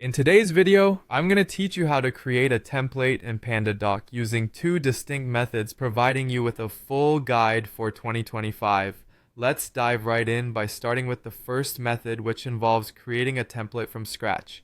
In today's video, I'm going to teach you how to create a template in PandaDoc using two distinct methods, providing you with a full guide for 2025. Let's dive right in by starting with the first method, which involves creating a template from scratch.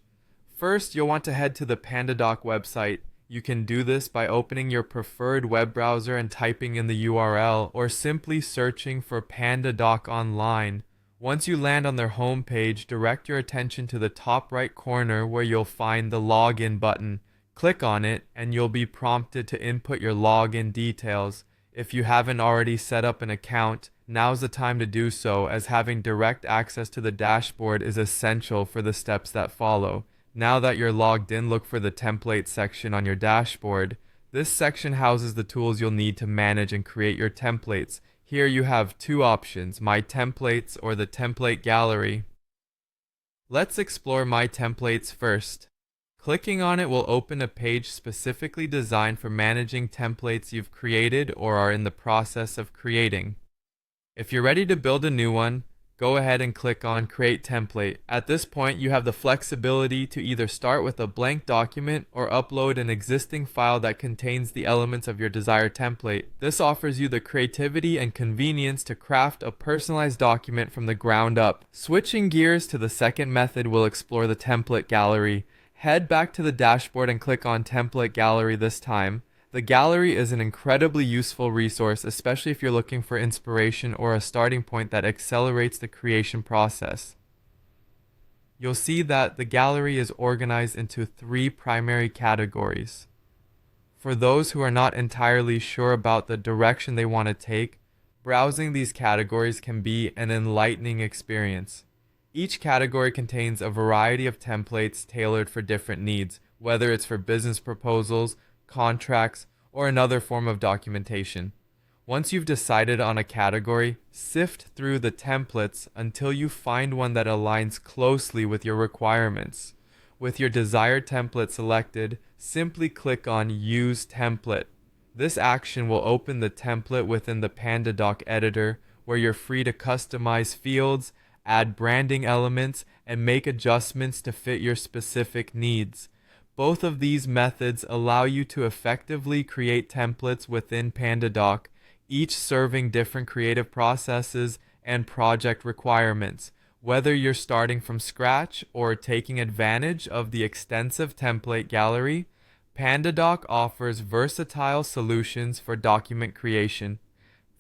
First, you'll want to head to the PandaDoc website. You can do this by opening your preferred web browser and typing in the URL, or simply searching for PandaDoc online. Once you land on their homepage, direct your attention to the top right corner where you'll find the login button. Click on it and you'll be prompted to input your login details. If you haven't already set up an account, now's the time to do so, as having direct access to the dashboard is essential for the steps that follow. Now that you're logged in, look for the template section on your dashboard. This section houses the tools you'll need to manage and create your templates. Here you have two options, My Templates or the Template Gallery. Let's explore My Templates first. Clicking on it will open a page specifically designed for managing templates you've created or are in the process of creating. If you're ready to build a new one, go ahead and click on Create Template. At this point, you have the flexibility to either start with a blank document or upload an existing file that contains the elements of your desired template. This offers you the creativity and convenience to craft a personalized document from the ground up. Switching gears to the second method, we'll explore the Template Gallery. Head back to the dashboard and click on Template Gallery this time. The gallery is an incredibly useful resource, especially if you're looking for inspiration or a starting point that accelerates the creation process. You'll see that the gallery is organized into three primary categories. For those who are not entirely sure about the direction they want to take, browsing these categories can be an enlightening experience. Each category contains a variety of templates tailored for different needs, whether it's for business proposals, contracts, or another form of documentation. Once you've decided on a category, sift through the templates until you find one that aligns closely with your requirements. With your desired template selected, simply click on Use Template. This action will open the template within the PandaDoc editor, where you're free to customize fields, add branding elements, and make adjustments to fit your specific needs. Both of these methods allow you to effectively create templates within PandaDoc, each serving different creative processes and project requirements. Whether you're starting from scratch or taking advantage of the extensive template gallery, PandaDoc offers versatile solutions for document creation.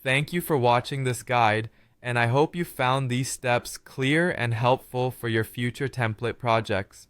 Thank you for watching this guide, and I hope you found these steps clear and helpful for your future template projects.